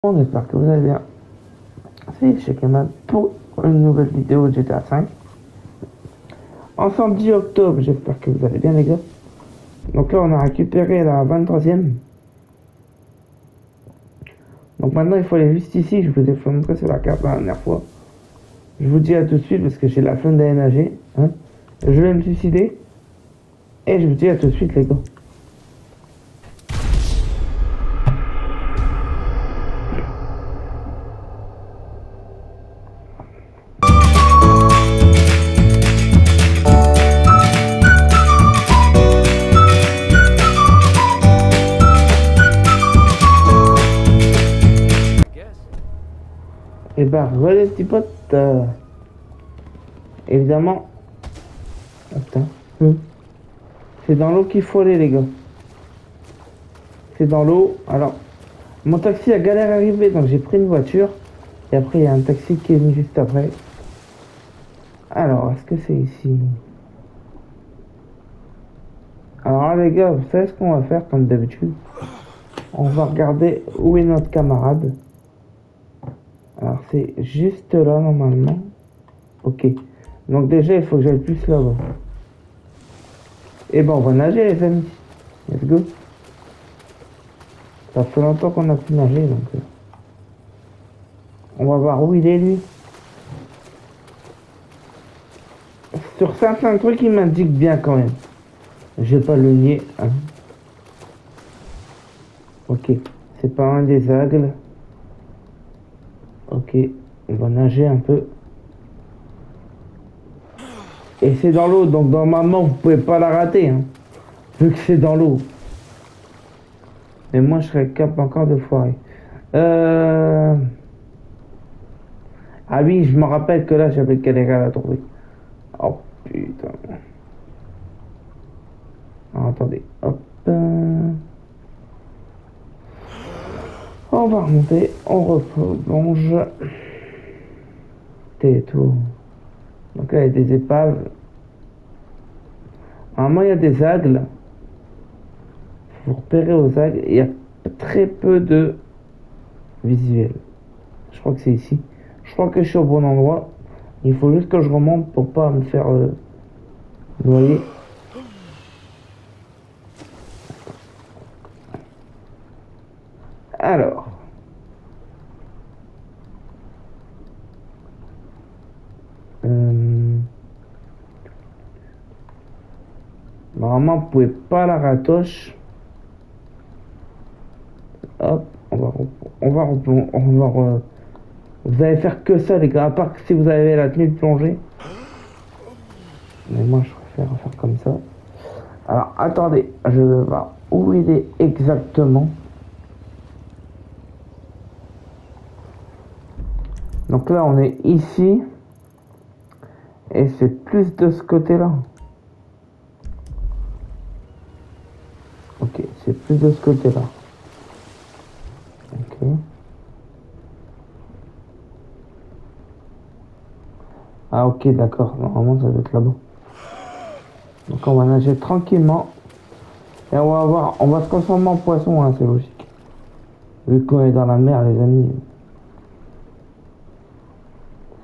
On espère que vous allez bien. C'est chez Kamal pour une nouvelle vidéo de GTA 5. En samedi octobre, j'espère que vous allez bien les gars. Donc là on a récupéré la 23e. Donc maintenant il faut aller juste ici, je vous ai fait montrer sur la carte la dernière fois. Je vous dis à tout de suite parce que j'ai la flemme d'aller nager. Je vais me suicider. Et je vous dis à tout de suite les gars. Et bah voilà les petits potes. Évidemment. Attends. C'est dans l'eau qu'il faut aller les gars. C'est dans l'eau. Alors, mon taxi a galère à arriver, donc j'ai pris une voiture. Et après, il y a un taxi qui est venu juste après. Alors, est-ce que c'est ici? Alors là, les gars, vous savez ce qu'on va faire comme d'habitude? On va regarder où est notre camarade. Alors, c'est juste là, normalement. Ok. Donc déjà, il faut que j'aille plus là-bas. Et ben, on va nager, les amis. Let's go. Ça fait longtemps qu'on a pu nager, donc... on va voir où il est, lui. Sur certains trucs, il m'indique bien quand même. Je vais pas le nier. Hein. Ok. C'est pas un des aigles. Ok. On va nager un peu. Et c'est dans l'eau, donc normalement, vous pouvez pas la rater. Hein, vu que c'est dans l'eau. Mais moi, je serais capable encore de foirer. Ah oui, je me rappelle que là, j'avais galéré à la trouver. Oh putain. Alors, attendez. Hop. On va remonter. On replonge. Tais-toi. Donc là, il y a des épaves. Normalement, il y a des aigles. Faut repérer aux aigles. Il y a très peu de visuels. Je crois que c'est ici. Je crois que je suis au bon endroit. Il faut juste que je remonte pour pas me faire noyer. Alors. Normalement, vous pouvez pas la ratoche. Hop, vous allez faire que ça, les gars. À part que si vous avez la tenue de plongée. Mais moi, je préfère faire comme ça. Alors, attendez, je vais voir où il est exactement. Donc là, on est ici. Et c'est plus de ce côté-là. Ok, c'est plus de ce côté-là. Ok. Ah ok, d'accord. Normalement, ça doit être là-bas. Donc on va nager tranquillement. Et on va voir. On va se transformer en poisson, hein, c'est logique. Vu qu'on est dans la mer, les amis.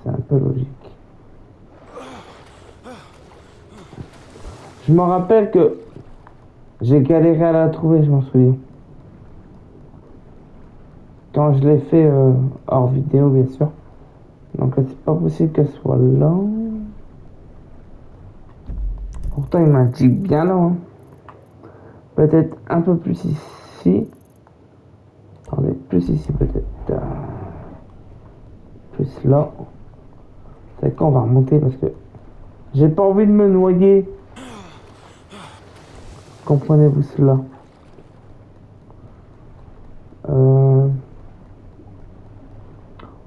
C'est un peu logique. Je me rappelle que j'ai galéré à la trouver, je m'en souviens. Quand je l'ai fait hors vidéo, bien sûr. Donc c'est pas possible qu'elle soit là. Pourtant il m'a dit bien là. Hein. Peut-être un peu plus ici. Attendez, plus ici peut-être. Plus là. C'est quand on va remonter parce que j'ai pas envie de me noyer. Comprenez-vous cela?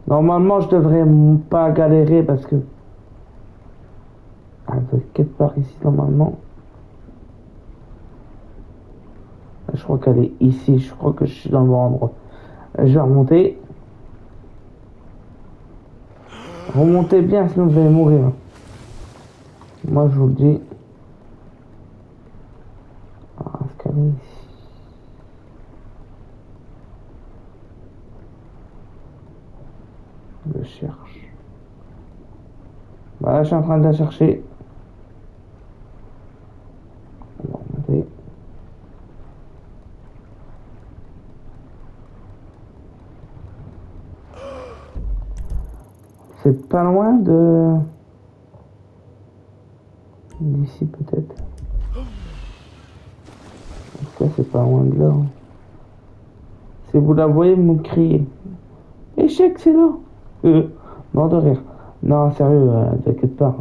Normalement, je devrais pas galérer parce que... elle doit être quelque part ici, normalement. Je crois qu'elle est ici. Je crois que je suis dans le bon endroit. Je vais remonter. Remontez bien, sinon vous allez mourir. Moi, je vous le dis. Ah, est-ce qu'elle est ici? Je cherche. Bah là, je suis en train de la chercher. On va remonter. C'est pas loin de... d'ici peut-être. En tout cas, c'est pas loin de là. Si vous la voyez, me criez. Échec, c'est là. Mort de rire. Non, sérieux, t'inquiète pas.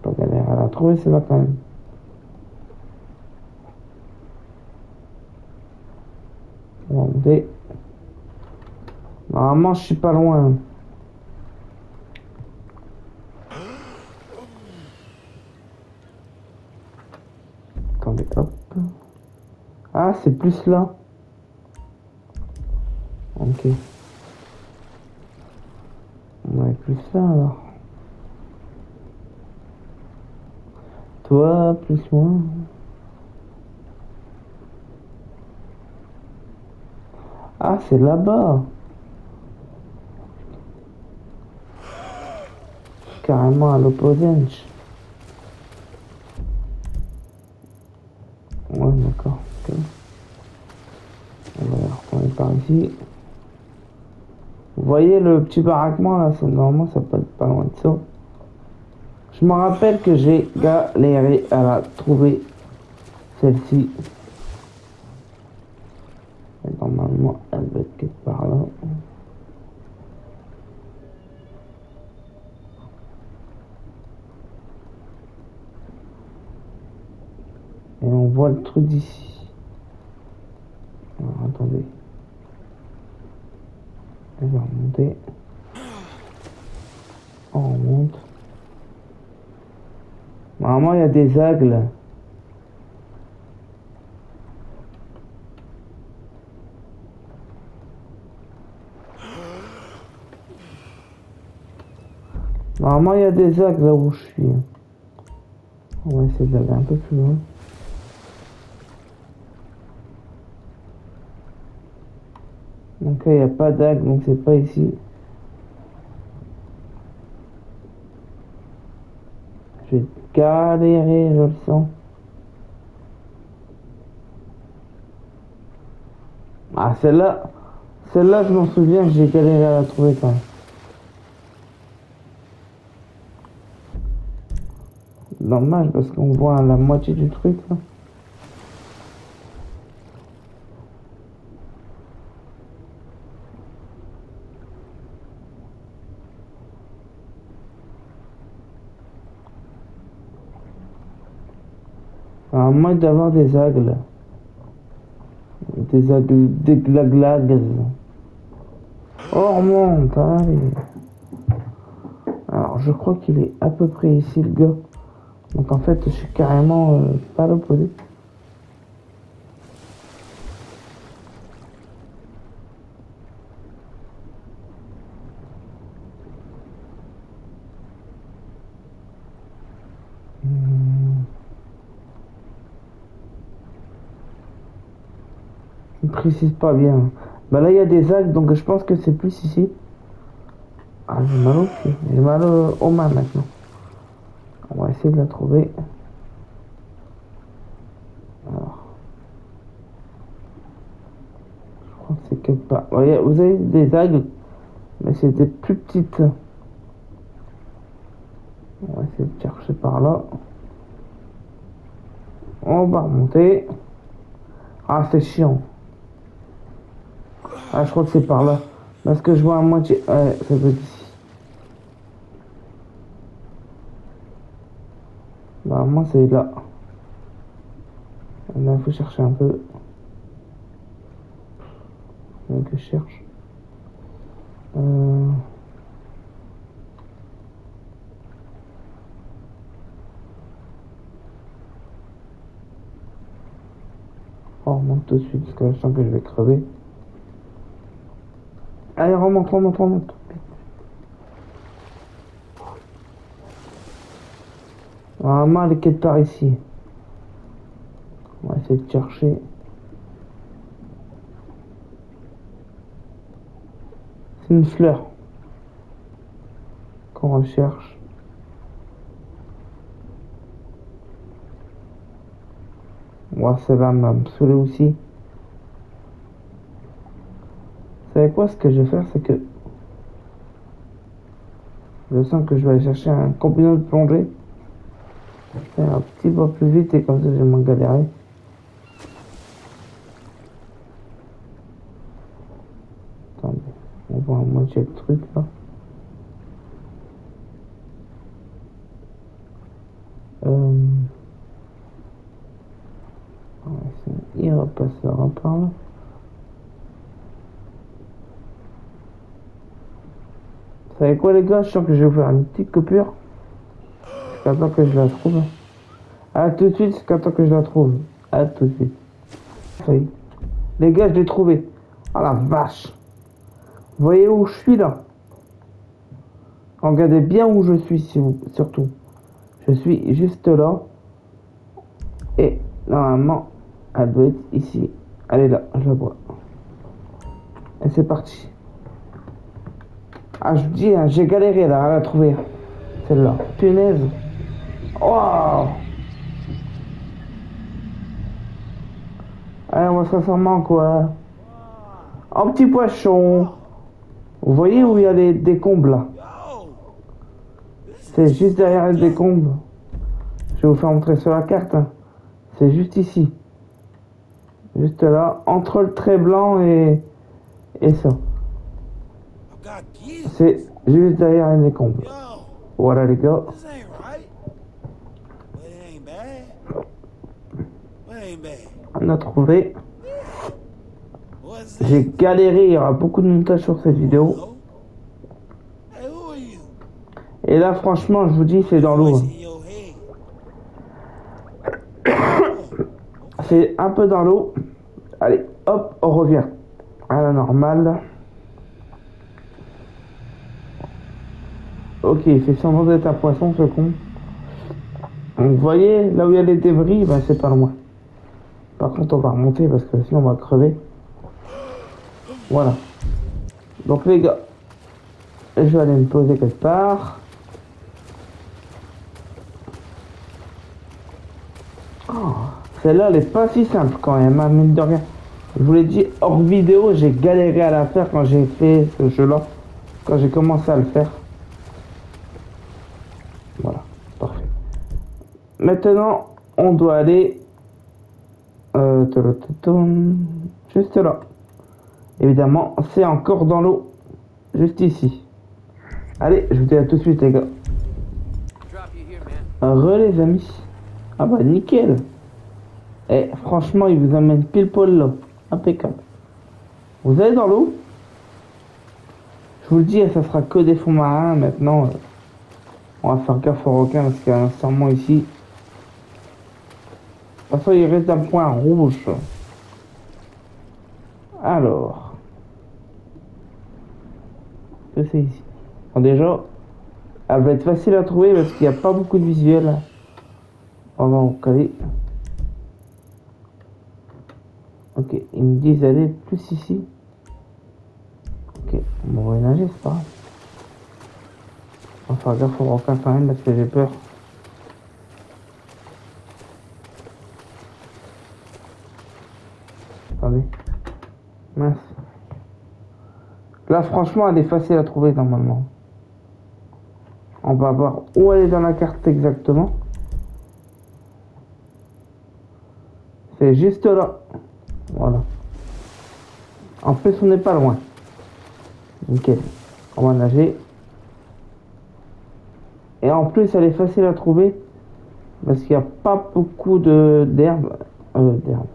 Pas galère à la trouver, c'est là quand même. On va monter. Normalement, je suis pas loin. Attendez, hop. Ah, c'est plus là. Ok. On est plus là alors. Toi, plus moi. Ah, c'est là-bas. Carrément à l'opposé. Ouais, d'accord. Ok. On va retourner par ici. Vous voyez le petit baraquement là, normalement ça peut être pas loin de ça. Je me rappelle que j'ai galéré à la trouver, celle-ci. Et normalement elle doit être quelque part là. Et on voit le truc d'ici. Alors, attendez. Elle va remonter. On remonte. Normalement il y a des aigles. Normalement il y a des aigles là où je suis. On va essayer d'aller un peu plus loin. Donc là il n'y a pas d'aigles, donc c'est pas ici. Je vais galérer, je le sens. Ah, celle-là, je m'en souviens que j'ai galéré à la trouver quand même. Dommage parce qu'on voit la moitié du truc là. À moins d'avoir des aigles. Des aigles, des glaglags. Oh, on remonte, allez. Alors, je crois qu'il est à peu près ici, le gars. Donc, en fait, je suis carrément pas à l'opposé. Je ne précise pas bien. Bah là, il y a des algues, donc je pense que c'est plus ici. Ah, j'ai mal au pied. J'ai mal aux mains maintenant. On va essayer de la trouver. Alors, je crois que c'est quelque part. Voyez, vous avez des algues, mais c'est des plus petites. On va essayer de chercher par là. On va remonter. Ah, c'est chiant. Ah, je crois que c'est par là. Parce que je vois à moitié. Ouais, ça doit être ici. Bah, moi, c'est là. Là, il faut chercher un peu. Donc, je cherche. On remonte tout de suite parce que je sens que je vais crever. Allez, remonte, remonte, remonte. Normalement, elle est quelque part ici. On va essayer de chercher. une fleur qu'on recherche. Moi, celle-là m'a saoulé aussi. Vous savez quoi, ce que je vais faire, c'est que je sens que je vais aller chercher un compagnon de plongée. Faire un petit peu plus vite et comme ça, je vais m'en galérer. Attendez, on voit à moitié le truc là. Il repassera par là. Vous savez quoi les gars, je sens que je vais vous faire une petite coupure. Jusqu'à temps que je la trouve. À tout de suite, jusqu'à temps que je la trouve. À tout de suite. Ça y est. Les gars, je l'ai trouvé. Oh la vache. Vous voyez où je suis là? Regardez bien où je suis, surtout. Je suis juste là. Et normalement, elle doit être ici. Elle est là, je la vois. Et c'est parti. Ah, je vous dis, hein, j'ai galéré là à la trouver. Celle-là. Punaise. Waouh. Allez, on va se ressemble quoi. Un petit poisson. Vous voyez où il y a les décombres là? C'est juste derrière les décombres. Je vais vous faire montrer sur la carte. Hein. C'est juste ici. Juste là, entre le trait blanc et ça. C'est juste derrière les décombres. Voilà les gars. On a trouvé. J'ai galéré, il y aura beaucoup de montage sur cette vidéo. Et là franchement je vous dis c'est dans l'eau. C'est un peu dans l'eau. Allez, hop, on revient à la normale. Ok, il fait semblant d'être un poisson ce con. Donc vous voyez, là où il y a les débris, ben, c'est pas loin. Par contre on va remonter parce que sinon on va crever. Voilà. Donc les gars, je vais aller me poser quelque part. Oh, celle-là elle est pas si simple quand même, hein, mine de rien. Je vous l'ai dit hors vidéo, j'ai galéré à la faire quand j'ai fait ce jeu-là. Quand j'ai commencé à le faire. Voilà, parfait. Maintenant, on doit aller juste là. Évidemment, c'est encore dans l'eau, juste ici. Allez, je vous dis à tout de suite les gars. Les amis. Ah bah nickel. Et franchement, il vous amène pile poil là. Impeccable. Vous allez dans l'eau. Je vous le dis, ça sera que des fonds marins maintenant. On va faire gaffe aux requins parce qu'il y a un serment ici. De toute façon, il reste un point rouge. Alors. Que c'est ici? Bon, déjà, elle va être facile à trouver parce qu'il n'y a pas beaucoup de visuels. On va en caler. Ok, ils me disent d'aller plus ici. Ok, on va nager, c'est pas grave. On va faire gaffe aux requins quand même parce que j'ai peur. Attendez. Mince. Là, franchement, elle est facile à trouver normalement. On va voir où elle est dans la carte exactement. C'est juste là. Voilà. En plus, on n'est pas loin. Nickel. On va nager. Et en plus, elle est facile à trouver. Parce qu'il n'y a pas beaucoup d'herbe. D'herbe.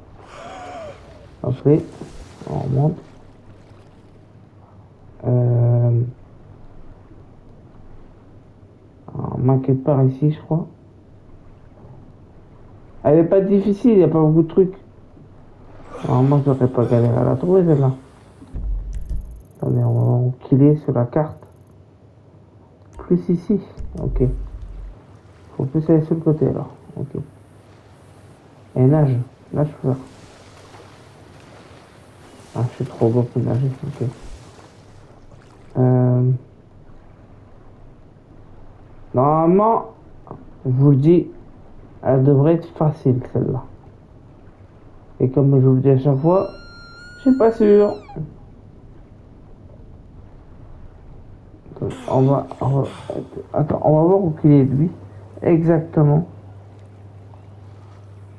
Après, on remonte. On m'inquiète pas ici, je crois. Elle est pas difficile, il n'y a pas beaucoup de trucs. Normalement, je n'aurais pas galéré à la trouver, celle-là. Attendez, on va enquiler sur la carte. Plus ici. Ok. Faut plus aller sur le côté, alors. Ok. Et nage. Nage faire. Ah, je suis trop beau pour nager. Ok. Normalement, je vous le dis, elle devrait être facile celle-là. Et comme je vous le dis à chaque fois, je suis pas sûr. Donc, attends, on va voir où qu'il est lui. Exactement.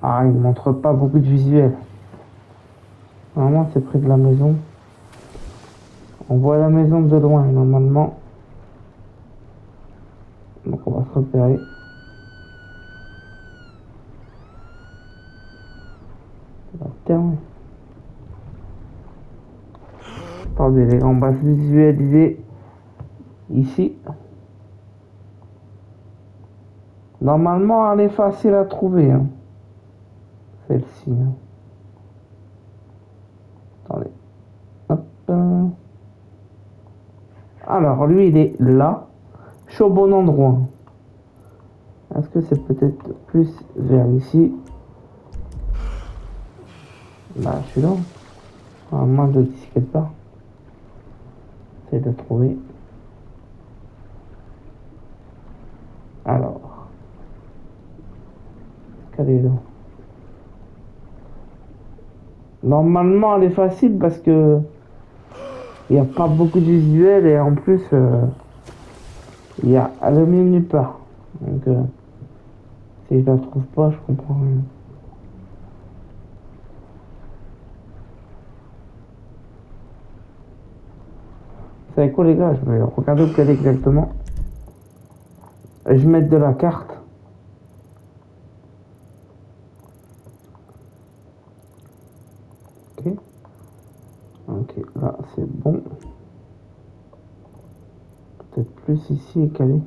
Ah, il montre pas beaucoup de visuels. Normalement, c'est près de la maison. On voit la maison de loin, normalement. Donc, on va se repérer. Tiens. Attendez, les gars, on va se visualiser ici. Normalement, elle est facile à trouver. Hein. Celle-ci. Hein. Attendez. Hop. Alors, lui, il est là. Je suis au bon endroit. Est-ce que c'est peut-être plus vers ici? Là, je suis là. Normalement, je dis quelque part. J'essaie de trouver. Alors. Qu'elle est là? Normalement, elle est facile parce que il n'y a pas beaucoup de visuels et en plus, il y a elle est nulle part. Donc, si je la trouve pas, je comprends rien. Vous savez quoi, les gars? Je vais regarder où elle est exactement. Et je vais mettre de la carte. Ok. Ok, là, c'est bon. Peut-être plus ici et calé.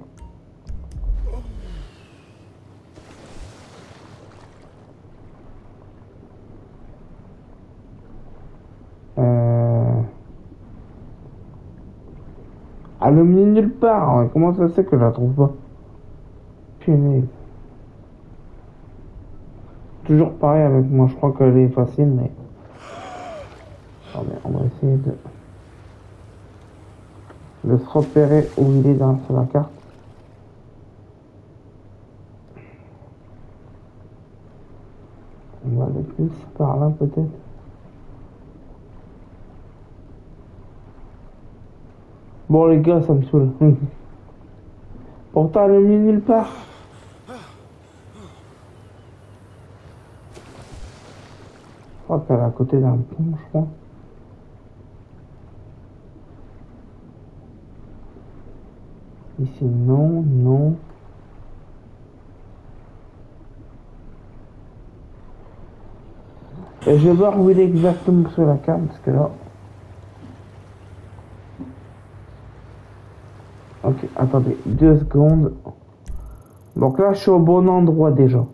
Elle est nulle part. Hein. Comment ça se fait que je la trouve pas? Punaise. Toujours pareil avec moi. Je crois qu'elle est facile, mais... Attendez, on va essayer de se repérer où il est sur la carte. On va aller plus par là, peut-être. Bon, les gars, ça me saoule. Pourtant, elle est nulle part. Je crois qu'elle est à côté d'un pont, je crois. Ici, non, non. Et je vais voir où il est exactement sur la carte, parce que là... Ok, attendez, 2 secondes. Donc là, je suis au bon endroit déjà.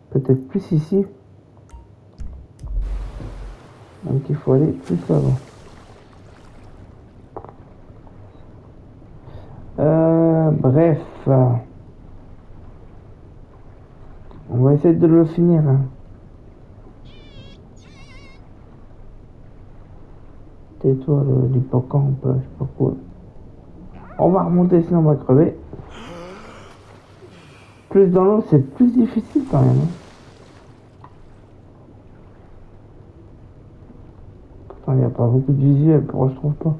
Peut-être plus ici. Donc il faut aller plus là-bas. Bref. On va essayer de le finir. Hein. Tais-toi, l'hippocampe, je sais pas quoi. On va remonter, sinon on va crever. Plus dans l'eau, c'est plus difficile quand même. Hein. Pourtant, il n'y a pas beaucoup de visuels, pourquoi je trouve pas?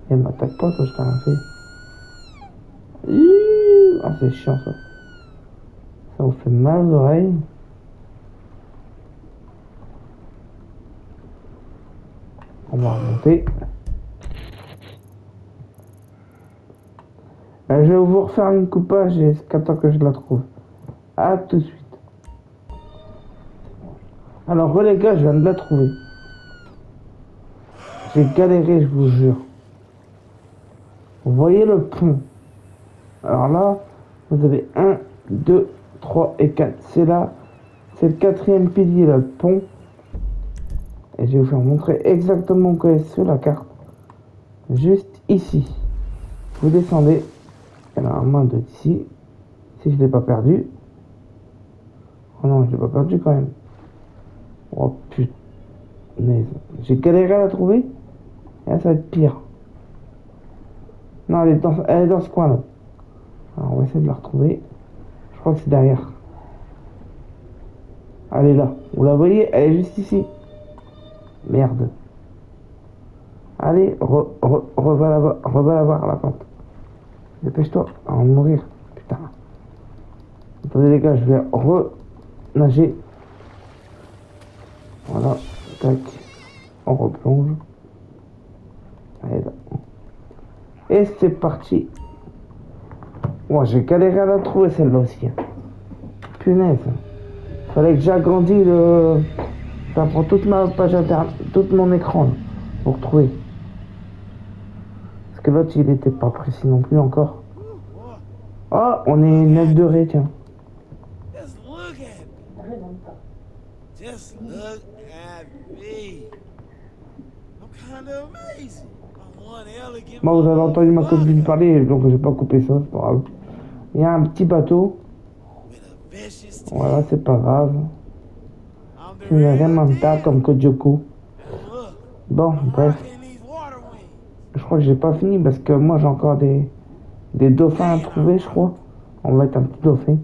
Et elle m'attaque pas, toi, je t'ai rien fait. Ah, c'est chiant ça. Ça vous fait mal aux oreilles. On va remonter. Je vais vous refaire une coupage et qu'attends que je la trouve. À tout de suite. Alors les gars, je viens de la trouver. J'ai galéré, je vous jure. Vous voyez le pont. Alors là, vous avez 1, 2, 3 et 4. C'est là, c'est le 4e pilier, là, le pont. Et je vais vous faire montrer exactement où est sur la carte. Juste ici. Vous descendez. Il y en a un moins de ici. Si je l'ai pas perdu. Oh non, je l'ai pas perdu quand même. Oh putain. J'ai galéré à la trouver. Et là, ça va être pire. Non, elle est dans ce coin-là. Alors, on va essayer de la retrouver. Je crois que c'est derrière. Elle est là. Vous la voyez? Elle est juste ici. Merde. Allez, reva là-bas. Reva là-bas à la pente. Dépêche-toi. Avant de mourir. Putain. Attendez les gars, je vais re-nager. Voilà. Tac. On replonge. Allez là. Et c'est parti. Moi, j'ai galéré à la trouver celle-là aussi. Punaise. Fallait que j'agrandisse le... Ça prend toute ma page interne, tout mon écran là, pour trouver. Parce que l'autre il était pas précis non plus encore. Oh, on est net de ré, tiens. Bon, vous avez entendu ma copine parler, donc j'ai pas coupé ça, c'est pas grave. Il y a un petit bateau. Voilà, c'est pas grave. Je n'ai rien mental comme Kojoko. Bon, bref. Je crois que j'ai pas fini parce que moi j'ai encore des dauphins à trouver, je crois. On va être un petit dauphin.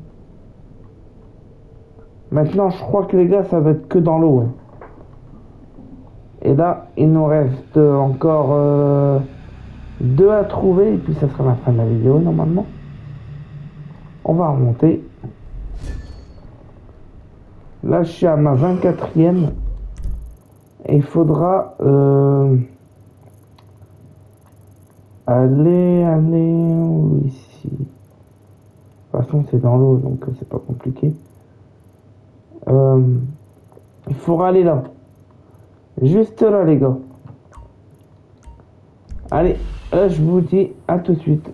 Maintenant, je crois que les gars, ça va être que dans l'eau. Hein. Et là, il nous reste encore 2 à trouver. Et puis, ça sera la fin de la vidéo, normalement. On va remonter. Là, je suis à ma 24e. Et il faudra aller ici. De toute façon, c'est dans l'eau, donc c'est pas compliqué. Il faudra aller là. Juste là, les gars. Allez, là, je vous dis à tout de suite.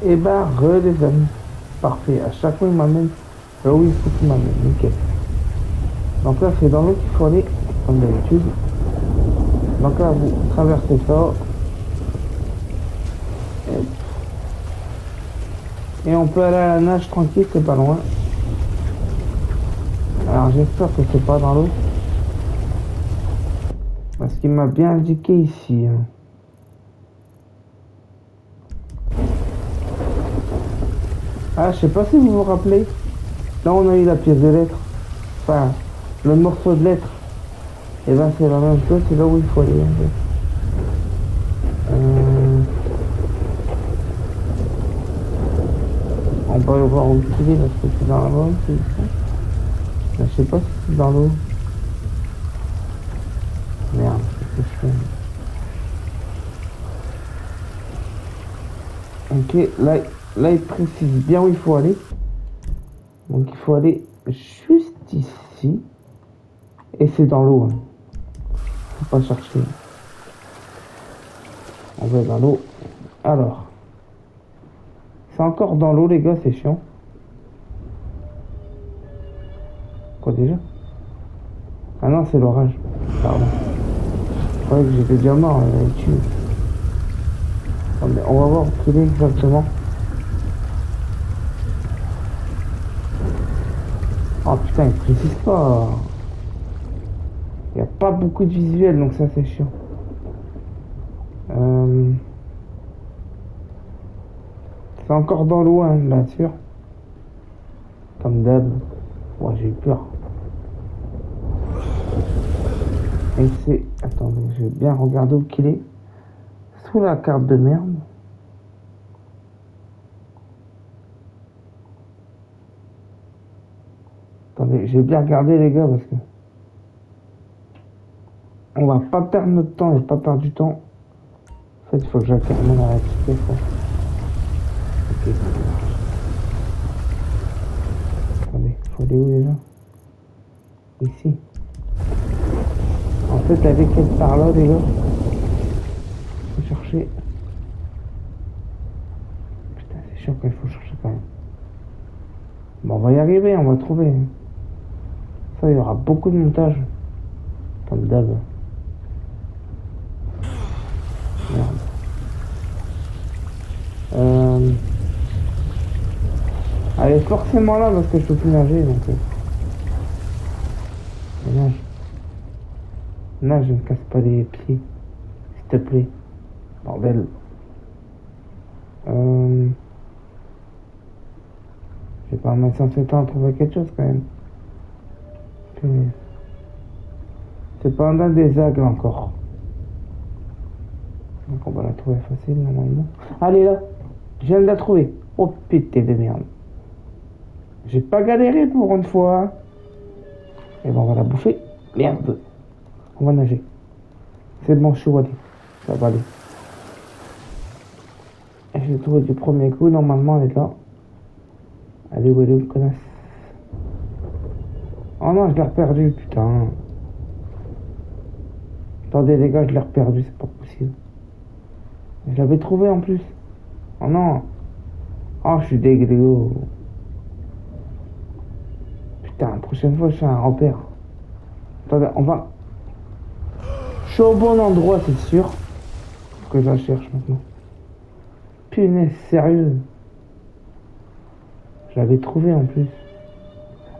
Et bah, les amis. Parfait. À chaque fois, il m'amène là où il faut qu'il m'amène. Nickel. Donc là, c'est dans l'eau qu'il faut aller, comme d'habitude. Donc là, vous traversez ça. Et on peut aller à la nage tranquille, c'est pas loin. Alors j'espère que c'est pas dans l'eau. Parce qu'il m'a bien indiqué ici. Ah, je sais pas si vous vous rappelez. Là, on a eu la pièce de lettre. Enfin, le morceau de lettre. Et ben c'est la même chose, c'est là où il faut aller. En fait. On peut le voir où il est parce que c'est dans la bonne, c'est ça. Je sais pas si c'est dans l'eau. Merde, qu'est-ce que je fais? Ok, là il précise bien où il faut aller. Donc il faut aller juste ici. Et c'est dans l'eau. Hein. Faut pas chercher. On va dans l'eau. Alors. C'est encore dans l'eau les gars, c'est chiant. Quoi déjà? Ah non, c'est l'orage. Pardon. Je croyais que j'étais déjà mort, elle m'avait tué. On va voir où il est exactement. Oh putain, il précise pas. Il n'y a pas beaucoup de visuels, donc ça c'est chiant. C'est encore dans l'eau, hein, bien sûr. Comme d'hab. Ouais, j'ai eu peur. Et c'est... Attendez, je vais bien regarder où qu'il est. Sous la carte de merde. Attendez, je vais bien regarder les gars parce que... On va pas perdre notre temps et pas perdre du temps. En fait, il faut que j'acquière la réactivité, quoi. Ok. Attendez, faut aller où déjà? Ici. En fait, elle est quelque part là, les gars. Faut chercher. Putain, c'est chiant qu'il faut chercher quand même. Bon, on va y arriver, on va trouver. Ça, il y aura beaucoup de montage. Comme d'hab. Merde. Elle est forcément là parce que je peux plus nager donc. Nage. Nage, je me casse pas les pieds. S'il te plaît. Bordel. Euh... Je vais pas mettre 107 ans à trouver quelque chose quand même. Punaise. C'est pas un des agles encore. Donc on va la trouver facile normalement. Allez là, je viens de la trouver. Oh putain de merde. J'ai pas galéré pour une fois. Et ben on va la bouffer. Merde. On va nager. C'est bon, je suis allé. Ça va aller. Et je l'ai trouvé du premier coup. Normalement elle est là. Allez où elle est, connasse. Oh non, je l'ai perdu, putain. Attendez les gars, je l'ai perdu, c'est pas possible. Je l'avais trouvé en plus. Oh non. Oh, je suis dégueu. Putain, la prochaine fois, je fais un repère. Attendez, on va... Je suis au bon endroit, c'est sûr. Faut que je la cherche maintenant. Punaise, sérieux. Je l'avais trouvé en plus.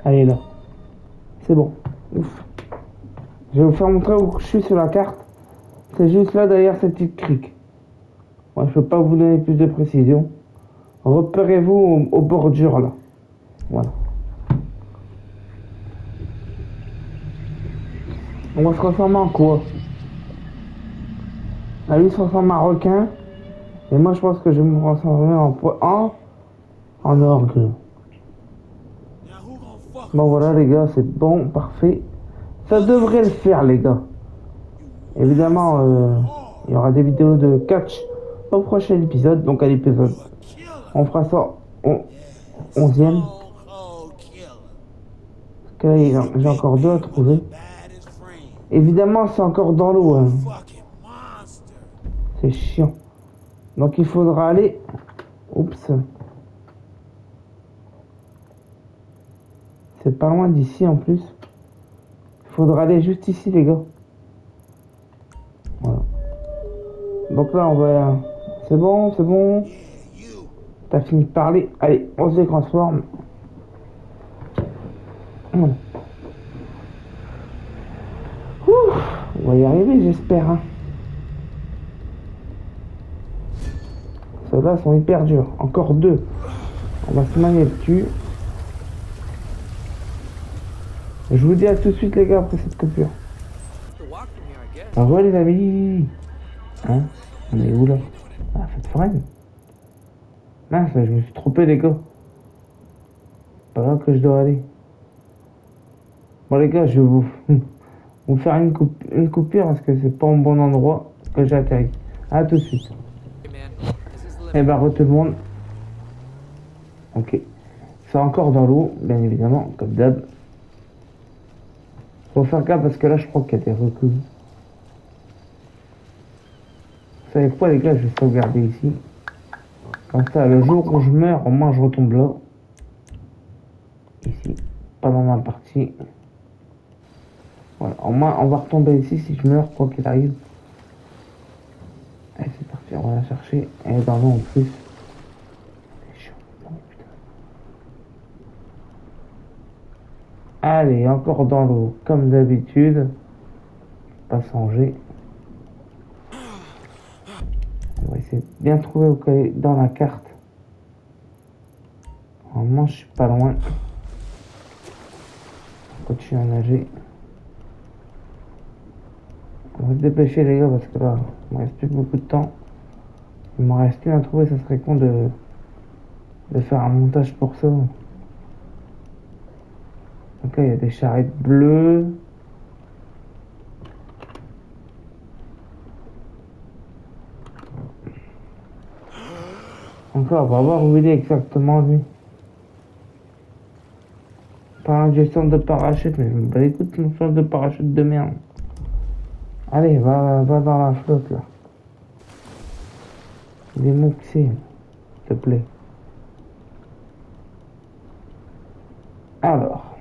Allez, là. C'est bon. Ouf. Je vais vous faire montrer où je suis sur la carte. C'est juste là, derrière cette petite crique. Moi, je peux pas vous donner plus de précision. Repérez-vous aux bordures, là. Voilà. On va se transformer en quoi? Ah, lui se transforme en requin. Et moi, je pense que je vais me transformer en orgue. Bon, voilà, les gars, c'est bon, parfait. Ça devrait le faire, les gars. Évidemment, il y aura des vidéos de catch au prochain épisode. Donc, à l'épisode, on fera ça au 11e. Parce que là, j'ai encore deux à trouver. Évidemment, c'est encore dans l'eau. Hein. C'est chiant. Donc, il faudra aller... Oups. C'est pas loin d'ici, en plus. Il faudra aller juste ici, les gars. Voilà. Donc là, on va... C'est bon, c'est bon. T'as fini de parler. Allez, on se transforme. Voilà. On va y arriver, j'espère. Hein. Ceux-là sont hyper durs. Encore deux. On va se manier dessus. Je vous dis à tout de suite, les gars, après cette coupure. Au revoir, les amis. Hein? On est où, là? Ah, faites foraine. Mince, je me suis trompé, les gars. C'est pas là que je dois aller. Bon, les gars, je vais vous faire une coupure parce que c'est pas au bon endroit que j'ai atterri. À tout de suite. Et bah, tout le monde. Ok. C'est encore dans l'eau, bien évidemment, comme d'hab. Faut faire gaffe parce que là, je crois qu'il y a des reculs. Vous savez quoi, les gars, je vais sauvegarder ici. Comme ça, le jour où je meurs, au moins je retombe là. Ici. Pas dans ma partie. Voilà, au moins on va retomber ici si je meurs, quoi qu'il arrive. Allez, c'est parti, on va la chercher. Elle est dans l'eau en plus. C'est chiant. Oh, putain. Allez, encore dans l'eau, comme d'habitude. Pas changer. On va essayer de bien trouver où elle est dans la carte. Normalement, je suis pas loin. On continue à nager. On va se dépêcher, les gars, parce que là, il me reste plus beaucoup de temps. Il m'en reste qu'une à trouver, ça serait con de faire un montage pour ça. Donc là, il y a des charrettes bleues. Encore, on va voir où il est exactement, lui. Pas un gestion de parachute, mais bah écoute, une sorte de parachute de merde. Allez, va dans la flotte, là. Il est moxé, s'il te plaît. Alors.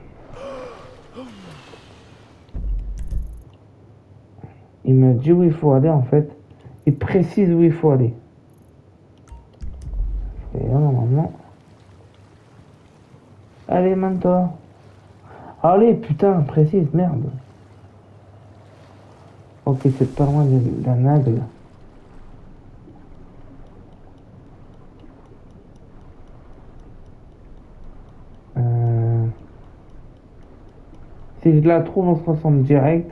Il me dit où il faut aller, en fait. Il précise où il faut aller. Et là, normalement... Allez, maintenant. Allez, putain, précise, merde. Ok, c'est pas loin d'un aigle. Si je la trouve, on se ressemble direct.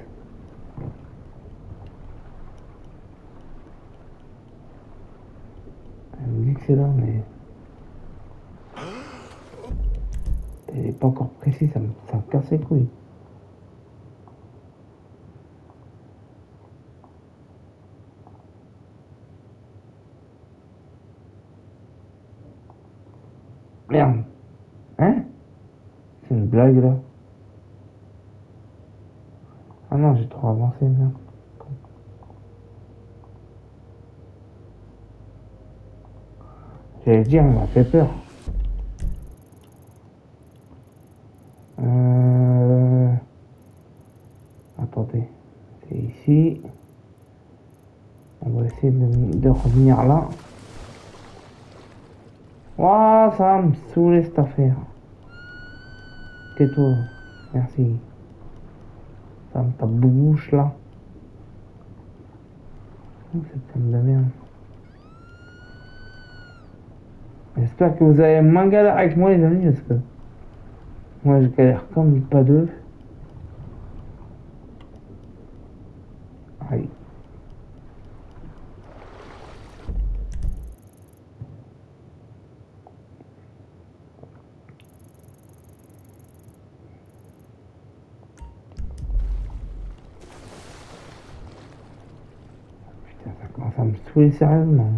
Elle me dit que c'est là, mais... Elle est pas encore précise, ça me casse les couilles. Merde. Hein? C'est une blague, là. Ah non, j'ai trop avancé, merde. J'allais dire, on m'a fait peur. Attendez. C'est ici. On va essayer de revenir là. Ouah, ça va me saouler cette affaire. Tais-toi. Merci. Ça me tape bouche là. Oh, cette femme de merde. J'espère que vous avez moins galère avec moi les amis, parce que moi je galère comme pas deux. Aïe. Putain, ça commence à me saouler sérieusement.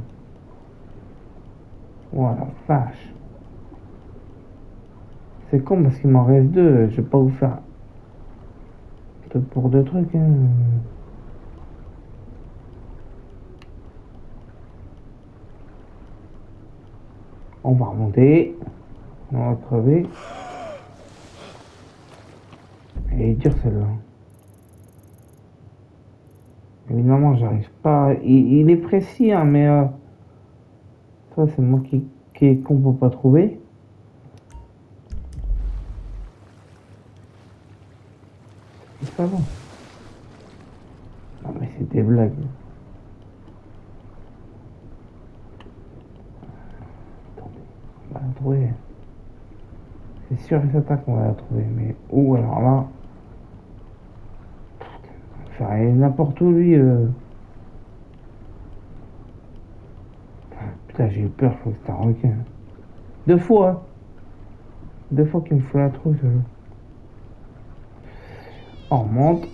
Oh la vache. C'est con parce qu'il m'en reste deux, je vais pas vous faire deux pour deux trucs hein. On va remonter. On va crever. Elle est dure celle-là. Évidemment, j'arrive pas. Il est précis, hein, mais ça, c'est moi qui est con pour pas trouver. C'est pas bon. Non, mais c'est des blagues. Attendez, on va la trouver. C'est sûr et certain qu'on va la trouver, mais où alors là? Faire aller n'importe où lui. Putain, j'ai eu peur, je crois que c'était un requin. Deux fois, hein. Deux fois qu'il me faut la trouve. On remonte.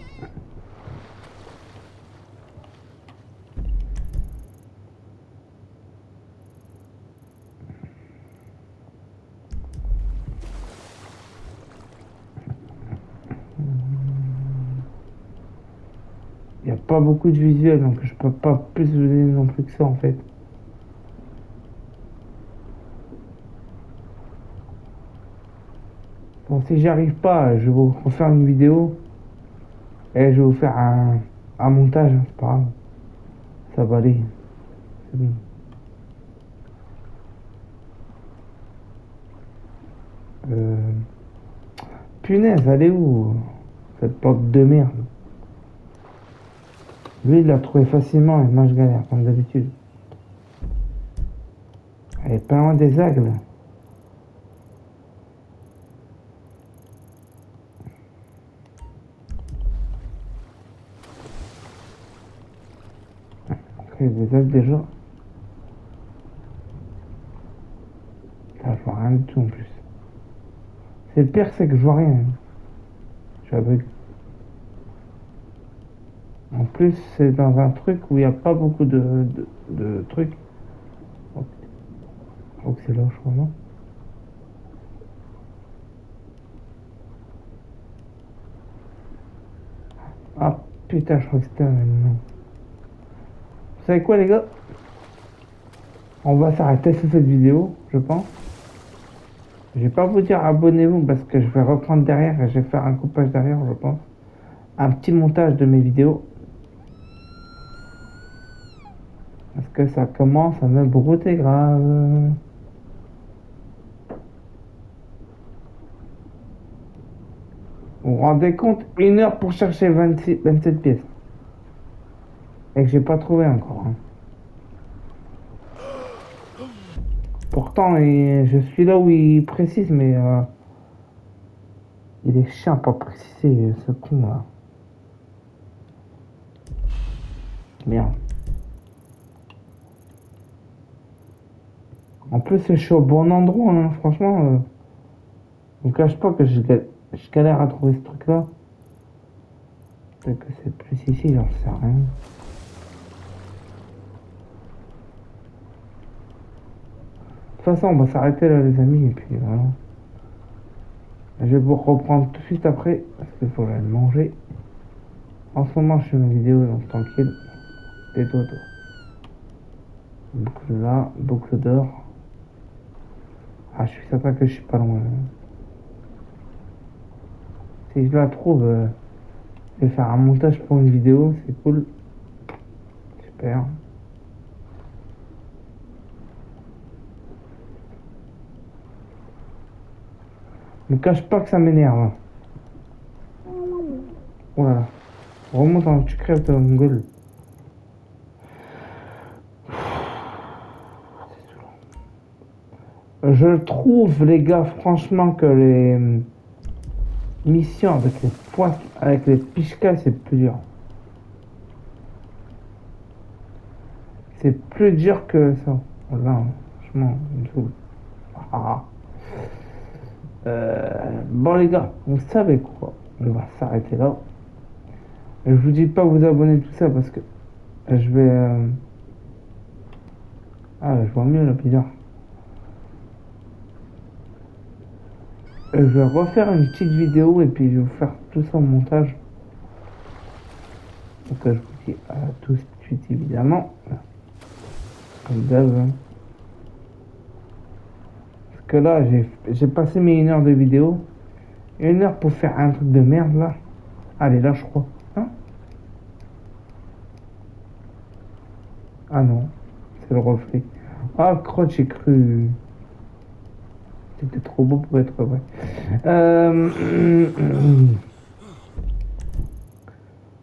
Il n'y a pas beaucoup de visuels, donc je peux pas plus vous donner non plus que ça en fait. Bon, si j'y arrive pas, je vais vous refaire une vidéo et je vais vous faire un montage, hein, c'est pas grave. Ça va aller. C'est bon. Punaise, elle est où cette porte de merde? Lui, il l'a trouvé facilement et moi je galère comme d'habitude. Elle est pas loin des aigles. Des aigles déjà. Ça, je vois rien du tout en plus. C'est le pire, c'est que je vois rien. Je suis aveugle. En plus, c'est dans un truc où il n'y a pas beaucoup de trucs. Donc c'est là, je crois, non? Ah putain, je crois que c'était un non. Vous savez quoi, les gars? On va s'arrêter sur cette vidéo, je pense. Je vais pas vous dire abonnez-vous parce que je vais reprendre derrière et je vais faire un coupage derrière, je pense. Un petit montage de mes vidéos. Parce que ça commence à me brouter grave. Vous vous rendez compte? 1 heure pour chercher 27 pièces. Et que j'ai pas trouvé encore. Hein. Pourtant, je suis là où il précise, mais Il est chiant pour préciser ce con là. Merde. En plus, je suis au bon endroit, hein. Franchement. Je vous cache pas que je galère à trouver ce truc là. Peut-être que c'est plus ici, j'en sais rien. De toute façon, on va s'arrêter là, les amis, et puis voilà. Je vais vous reprendre tout de suite après, parce qu'il faut aller manger. En ce moment, je fais une vidéo, donc tranquille. Et dodo. Boucle là, boucle d'or. Ah, je suis certain que je suis pas loin. Si je la trouve, je vais faire un montage pour une vidéo, c'est cool. Super. Ne cache pas que ça m'énerve. Voilà. Remonte en tu crèves ton gueule. Je trouve, les gars, franchement, que les missions avec les points, avec les pichkas, c'est plus dur. C'est plus dur que ça. Voilà, franchement, il me saoule. Ah. Bon les gars, vous savez quoi? On va s'arrêter là. Je vous dis pas vous abonner tout ça parce que je vais... Ah, je vois mieux là, bizarre. Je vais refaire une petite vidéo et puis je vais vous faire tout ça en montage. Donc je vous dis à tout de suite évidemment. Comme d'hab. Parce que là j'ai passé mes 1 heure de vidéo. 1 heure pour faire un truc de merde là. Allez là je crois. Hein? Ah non. C'est le reflet. Ah crotte j'ai cru. C'était trop beau pour être vrai.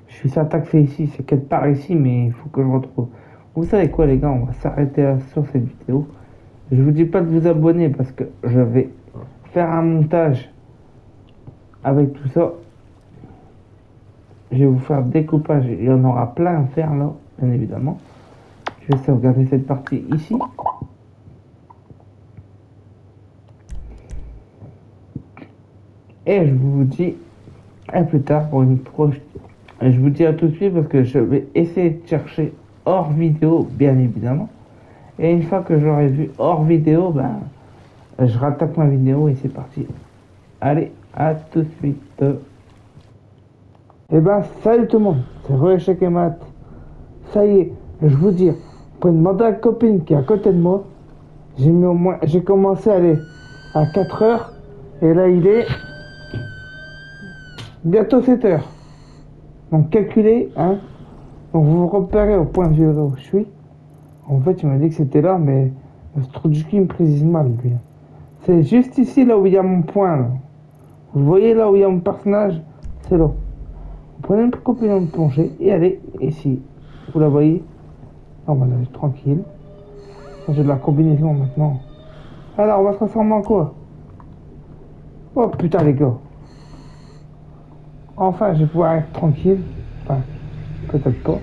Je suis certain que c'est ici, c'est quelque part ici, mais il faut que je retrouve. Vous savez quoi les gars, on va s'arrêter là sur cette vidéo. Je vous dis pas de vous abonner parce que je vais faire un montage avec tout ça. Je vais vous faire découpage, il y en aura plein à faire là, bien évidemment. Je vais sauvegarder cette partie ici. Et je vous dis à plus tard pour une prochaine. Je vous dis à tout de suite parce que je vais essayer de chercher hors vidéo, bien évidemment. Et une fois que j'aurai vu hors vidéo, ben, je rattaque ma vidéo et c'est parti. Allez, à tout de suite. Et ben, salut tout le monde, c'est Roéchec et Matt. Ça y est, je vous dis, pour demander à la copine qui est à côté de moi, j'ai commencé à aller à 4 heures et là il est bientôt 7 heures. Donc calculez, hein. Donc vous vous repérez au point de vue où je suis. En fait, il m'a dit que c'était là, mais ce trou du cul me précise mal, lui. C'est juste ici, là où il y a mon point, là. Vous voyez là où il y a mon personnage? C'est là. Vous prenez une compagnon de plongée et allez ici. Vous la voyez? On va aller tranquille. J'ai de la combinaison maintenant. Alors, on va se transformer en quoi? Oh putain, les gars. Enfin, je vais pouvoir être tranquille. Enfin, peut-être pas.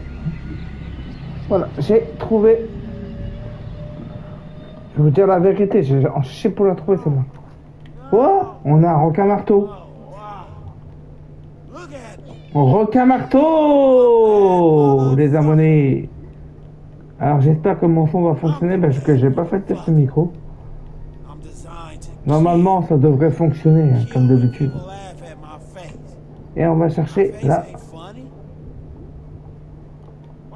Voilà, j'ai trouvé. Je vais vous dire la vérité, j'ai cherché pour la trouver, c'est bon. Oh, on a un requin marteau. Requin marteau, les abonnés. Alors j'espère que mon son va fonctionner parce que j'ai pas fait de test micro. Normalement, ça devrait fonctionner, hein, comme d'habitude. Et on va chercher la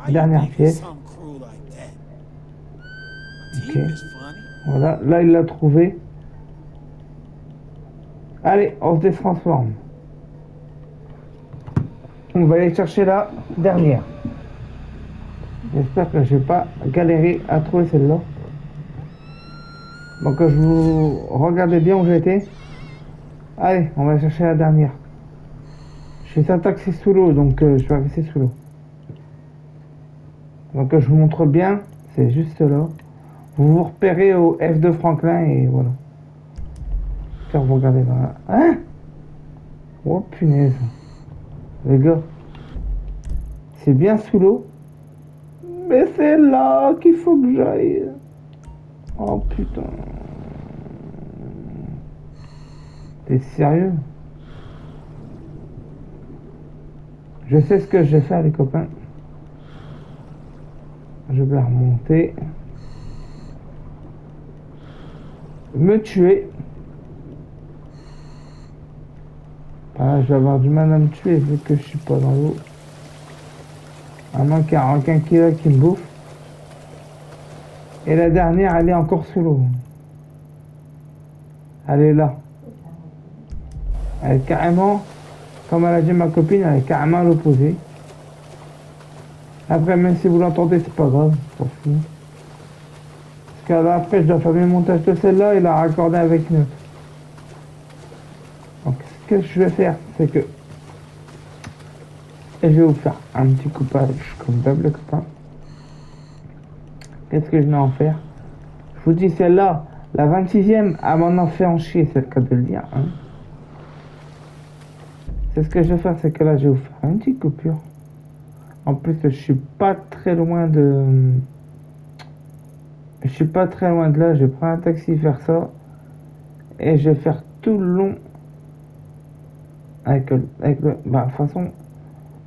dernière pièce. Ok. Voilà, là il l'a trouvé. Allez, on se transforme. On va aller chercher la dernière. J'espère que je vais pas galérer à trouver celle-là. Donc je vous regardez bien où j'étais. Allez, on va chercher la dernière. Je suis certain que c'est sous l'eau, donc je vais rester sous l'eau. Donc je vous montre bien, c'est juste là. Vous vous repérez au F de Franklin et voilà. Car vous regardez là. Hein? Oh punaise. Les gars, c'est bien sous l'eau. Mais c'est là qu'il faut que j'aille. Oh putain. T'es sérieux? Je sais ce que je vais faire, les copains. Je vais remonter. Me tuer. Ah, je vais avoir du mal à me tuer vu que je suis pas dans l'eau. À moins qu'il y ait un requin qui est là qui me bouffe. Et la dernière, elle est encore sous l'eau. Elle est là. Elle est carrément, comme elle a dit ma copine, elle est carrément à l'opposé. Après, même si vous l'entendez, c'est pas grave, je m'en fous. Parce que là, après, je dois faire mes montages de celle-là et la raccorder avec une autre. Donc, ce que je vais faire, c'est que je vais vous faire un petit coupage comme d'hab, les copains. Qu'est-ce que je vais en faire? Je vous dis, celle-là, la 26e, elle m'en a fait en chier, c'est le cas de le dire. Hein. C'est ce que je vais faire, c'est que là, je vais vous faire une petite coupure. En plus, je suis pas très loin de... Je suis pas très loin de là, je vais prendre un taxi faire ça. Et je vais faire tout le long avec le... Bah, de toute façon,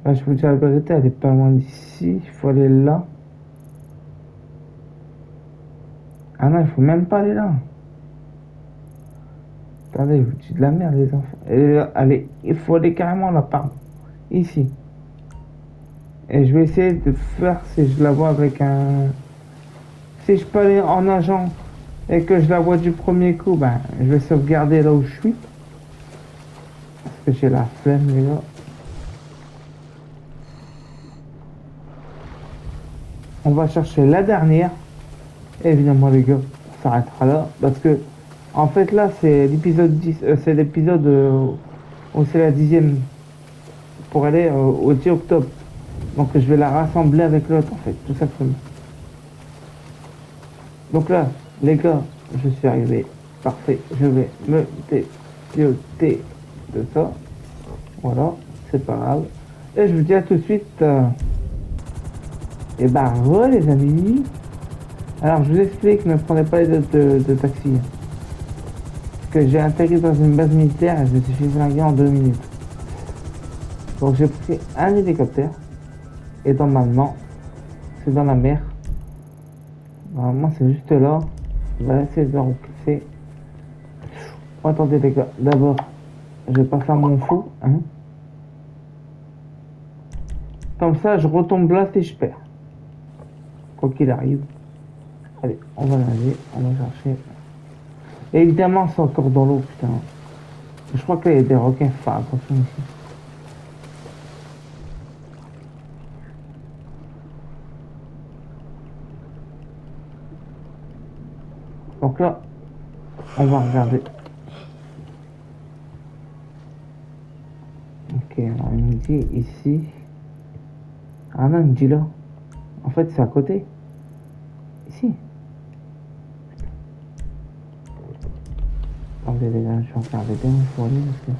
là, je vous dis la vérité, elle est pas loin d'ici. Il faut aller là. Ah non, il faut même pas aller là. Attendez, je vous dis de la merde, les enfants. Et, allez, il faut aller carrément là, pardon. Ici. Et je vais essayer de faire si je la vois avec un... Si je peux aller en nageant et que je la vois du premier coup, ben, je vais sauvegarder là où je suis. Parce que j'ai la flemme, les gars. On va chercher la dernière. Et évidemment, les gars, on s'arrêtera là. Parce que, en fait, là, c'est l'épisode 10. C'est l'épisode où c'est la 10e. Pour aller au 10 octobre. Donc, je vais la rassembler avec l'autre, en fait, tout simplement. Donc là, les gars, je suis arrivé. Parfait. Je vais me dépioter de ça. Voilà, c'est pas grave. Et je vous dis à tout de suite. Et bah, voilà les amis. Alors, je vous explique, ne prenez pas de taxi. Parce que j'ai atterri dans une base militaire et je me suis fait flinguer en 2 minutes. Donc, j'ai pris un hélicoptère. Et normalement, c'est dans la mer. Normalement, c'est juste là. On va essayer de remplacer. Oh, attendez, les gars. D'abord, je vais pas faire mon fou. Hein. Comme ça, je retombe là si je perds. Quoi qu'il arrive. Allez, on va nager. On va chercher. Et évidemment, c'est encore dans l'eau, putain. Je crois qu'il y a des requins. Enfin, attention ici. Donc là, on va regarder. Ok, alors il me dit ici. Ah non, il me dit là. En fait, c'est à côté. Ici. Attendez les gars, je vais regarder bien pour aller parce que...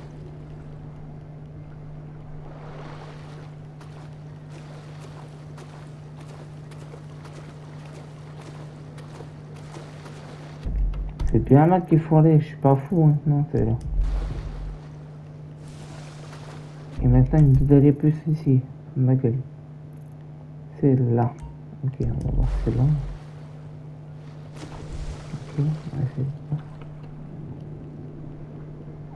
C'est bien là qu'il faut aller, je suis pas fou, hein. Non, c'est là. Et maintenant, il me dit d'aller plus ici, ma gueule. C'est là. Ok, on va voir, c'est là. Ok, on va essayer de voir.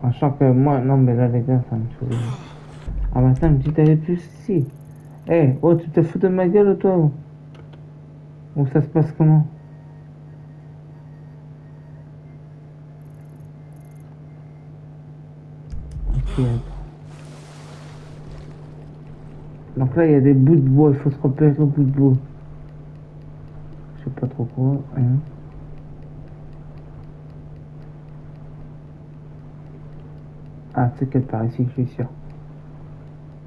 Sachant que moi, non, mais là, les gars, ça me saoule. Ah, maintenant, il me dit d'aller plus ici. Eh, hey, oh, tu te fous de ma gueule, toi? Ou ça se passe comment? Ok, donc là, il y a des bouts de bois, il faut se repérer au bout de bois. Je sais pas trop quoi, rien. Ah, c'est qu'elle part ici, je suis sûr.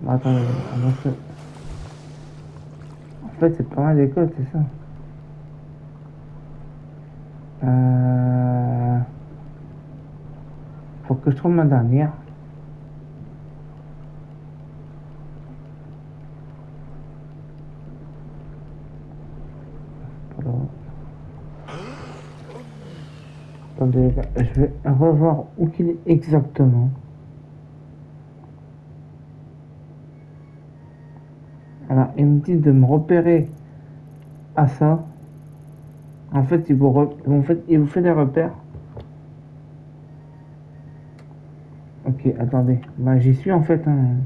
Bon, attendez, on va se... En fait, c'est pas mal d'école, c'est ça. Faut que je trouve ma dernière. Attendez, les gars, je vais revoir où qu'il est exactement. Alors, il me dit de me repérer à ça. En fait, il vous fait des repères. Ok, attendez. Bah, j'y suis en fait. Hein.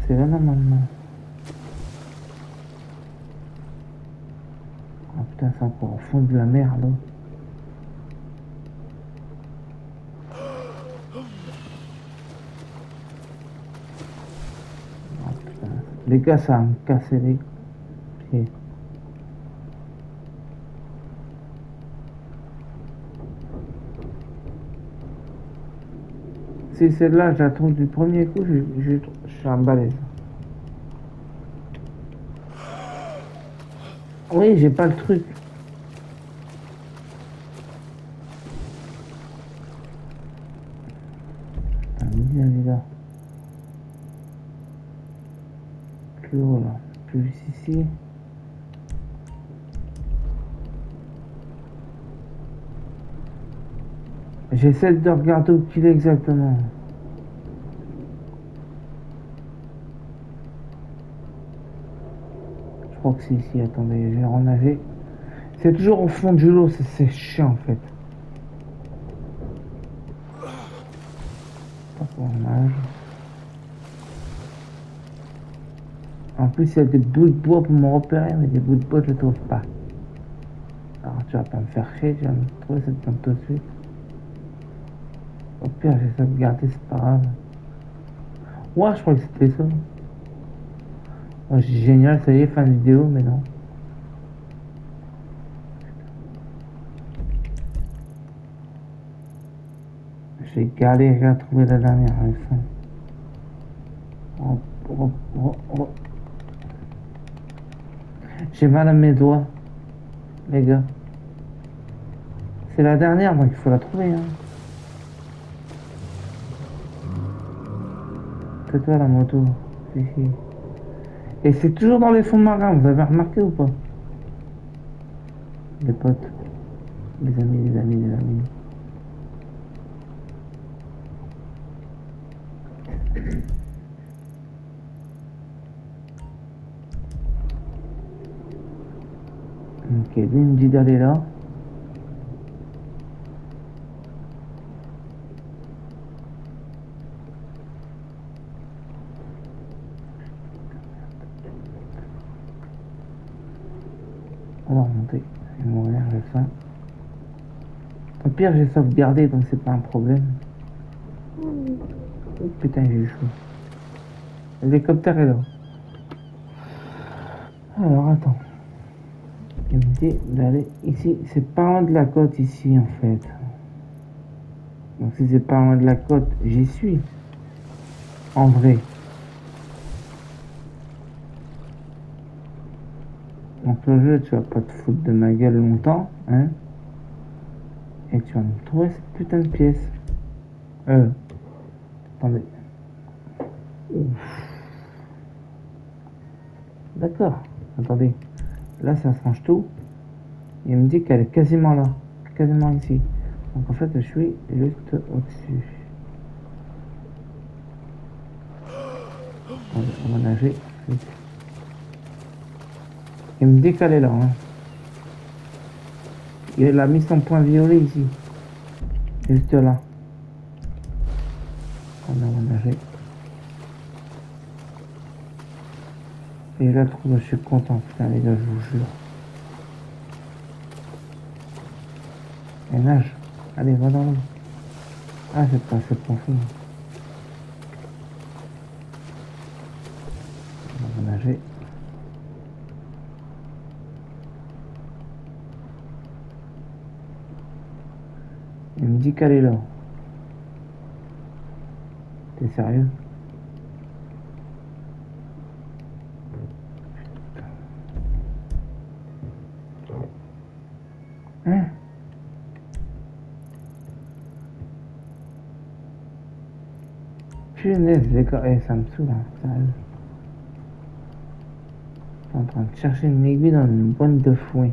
C'est là normalement. Ah putain, c'est encore au fond de la mer là. Ah putain. Les gars, ça va me casser les pieds. Si celle-là, je la trouve du premier coup, je suis un balèze. Oui, j'ai pas le truc. Bien là. Plus haut là. Plus ici. J'essaie de regarder où il est exactement. Je crois que c'est ici. Attendez, j'ai renagé. C'est toujours au fond du lot, c'est chiant en fait. On nage. En plus, il y a des bouts de bois pour me repérer, mais des bouts de bois, je ne trouve pas. Alors, tu vas pas me faire chier, tu vas me trouver cette plante tout de suite. Au pire, j'ai sauvegardé, c'est pas grave. Ouais, je crois que c'était ça. Oh, génial, ça y est, fin de vidéo, mais non. J'ai galéré à trouver la dernière leçon. Oh. J'ai mal à mes doigts, les gars. C'est la dernière, donc il faut la trouver. Hein. C'est toi la moto. Ici. Et c'est toujours dans les fonds marins, vous avez remarqué ou pas? Les potes. Les amis. Ok, lui il me dit d'aller là. On va remonter. Je vais mourir, je le sens. Au pire, j'ai sauvegardé, donc c'est pas un problème. Oh putain, j'ai eu chaud. L'hélicoptère est là. Alors, attends. Il me dit d'aller ici. C'est pas loin de la côte ici, en fait. Donc si c'est pas loin de la côte, j'y suis. En vrai. Donc le jeu, tu vas pas te foutre de ma gueule longtemps, hein. Et tu vas me trouver cette putain de pièce. Attendez. Ouf. D'accord. Attendez. Là, ça change tout. Il me dit qu'elle est quasiment là. Quasiment ici. Donc en fait, je suis juste au-dessus. On va nager. Il me dit qu'elle est là. Hein. Il a mis son point violet ici. Juste là. On va nager. Et là, je suis content. Putain, les gars, je vous jure. Et nage. Allez, va dans l'eau. Ah, c'est pas assez profond. On va nager. Il me dit qu'elle est là. T'es sérieux? Hein? Punaise, les gars, ça me saoule, hein, sérieux. suis en train de chercher une aiguille dans une boîte de foin.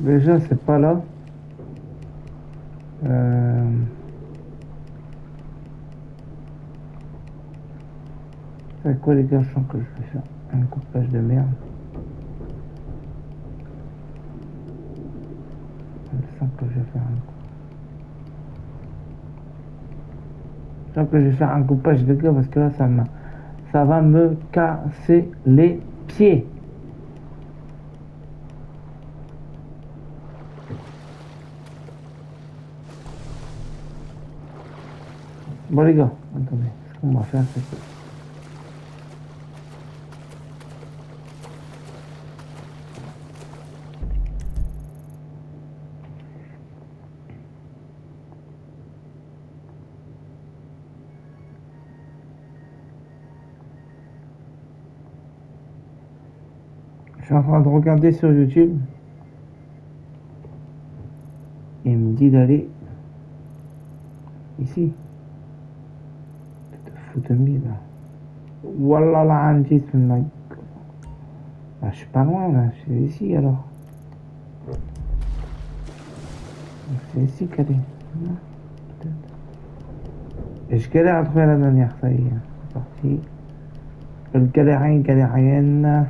Déjà, c'est pas là. C'est quoi les gars, je sens que je vais faire un coupage de merde. Je sens que je vais faire un coupage de gars parce que là, ça va me casser les pieds. Bon les gars, attendez, ce qu'on va faire c'est que... Je suis en train de regarder sur YouTube. Et il me dit d'aller ici. De mille là. Wallah la عندي في الماء. Je suis pas loin là, je suis ici alors. C'est ici qu'elle est. Et je galère à trouver la dernière, ça y est, c'est parti. Le galérienne.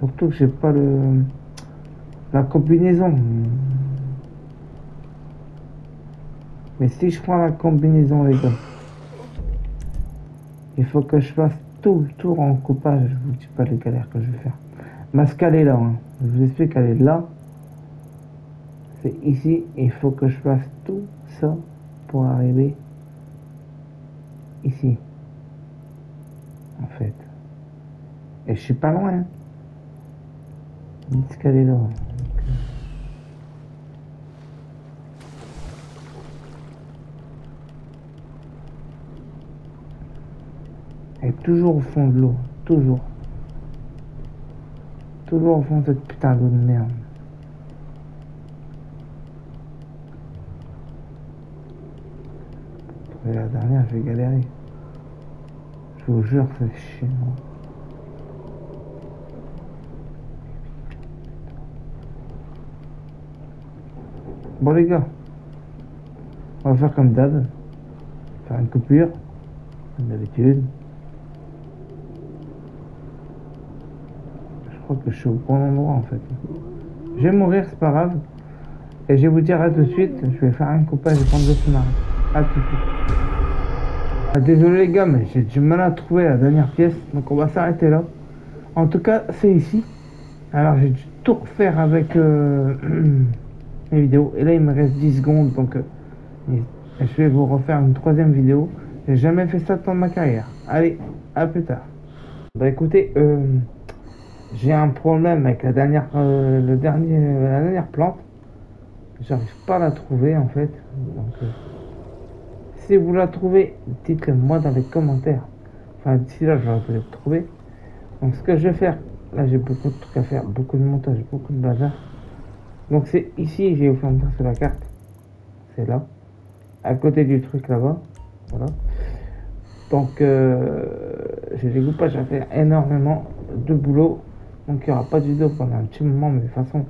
Surtout que j'ai pas la combinaison. Mais si je prends la combinaison les gars, il faut que je fasse tout le tour en coupage. Je vous dis pas les galères que je vais faire. Ma scale est là, hein. Je vous explique qu'elle est là. C'est ici. Il faut que je fasse tout ça pour arriver ici. En fait. Et je suis pas loin. Hein. Ma scale est là. Elle est toujours au fond de l'eau, toujours. Toujours au fond de cette putain d'eau de merde. Et la dernière, je vais galérer. Je vous jure, c'est chiant. Bon les gars, on va faire comme d'hab. Faire une coupure, comme d'habitude. Je crois que je suis au bon endroit en fait. Je vais mourir, c'est pas grave. Et je vais vous dire à tout de suite, je vais faire un coupage et prendre le sous-marin. À tout de suite. Ah, désolé les gars, mais j'ai du mal à trouver la dernière pièce, donc on va s'arrêter là. En tout cas, c'est ici. Alors j'ai dû tout refaire avec les vidéos. Et là il me reste 10 secondes, donc je vais vous refaire une troisième vidéo. J'ai jamais fait ça dans ma carrière. Allez, à plus tard. Bah écoutez, j'ai un problème avec la dernière plante. J'arrive pas à la trouver en fait. Donc, si vous la trouvez, dites-le moi dans les commentaires. Enfin, d'ici là, j'aurais peut-être trouvé. Donc, ce que je vais faire, là, j'ai beaucoup de trucs à faire, beaucoup de montage, beaucoup de bazar. Donc, c'est ici, j'ai vous faire sur la carte. C'est là, à côté du truc là-bas. Voilà. Donc, j'ai des coupages à faire, énormément de boulot. Donc il n'y aura pas de vidéo pendant un petit moment, mais de toute façon,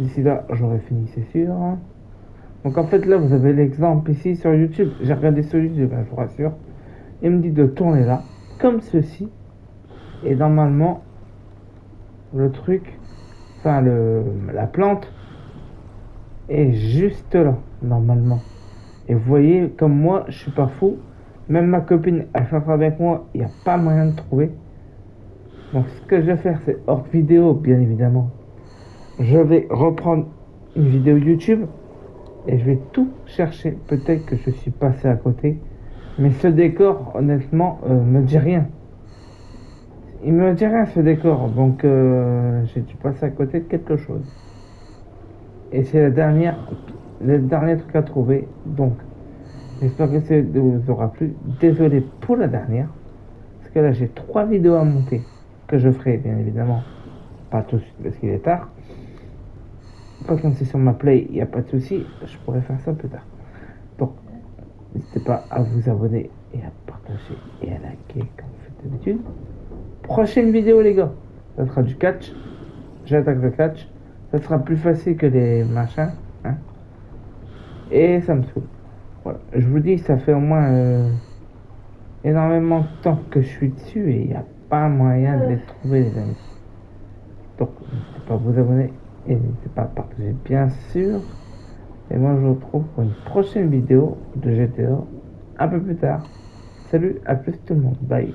d'ici là, j'aurai fini, c'est sûr. Donc en fait, là, vous avez l'exemple ici sur YouTube. J'ai regardé sur YouTube, je vous rassure. Il me dit de tourner là, comme ceci. Et normalement, le truc, enfin la plante, est juste là, normalement. Et vous voyez, comme moi, je suis pas fou. Même ma copine, elle fait avec moi, il n'y a pas moyen de trouver. Donc ce que je vais faire, c'est hors vidéo, bien évidemment. Je vais reprendre une vidéo YouTube et je vais tout chercher. Peut-être que je suis passé à côté, mais ce décor, honnêtement, me dit rien. Il me dit rien ce décor, donc j'ai dû passer à côté de quelque chose. Et c'est le dernier truc à trouver, donc j'espère que ça vous aura plu. Désolé pour la dernière, parce que là j'ai 3 vidéos à monter, que je ferai bien évidemment, pas tout de suite parce qu'il est tard. Pas quand c'est sur ma play, il n'y a pas de souci, je pourrais faire ça plus tard. Donc, n'hésitez pas à vous abonner et à partager et à liker comme vous faites d'habitude. Prochaine vidéo les gars, ça sera du catch. J'attaque le catch. Ça sera plus facile que les machins. Hein. Et ça me saoule. Voilà. Je vous dis, ça fait au moins énormément de temps que je suis dessus et il n'y a pas moyen de les trouver les amis. Donc n'hésitez pas à vous abonner et n'hésitez pas à partager bien sûr. Et moi je vous retrouve pour une prochaine vidéo de GTA un peu plus tard. Salut, à plus tout le monde, bye.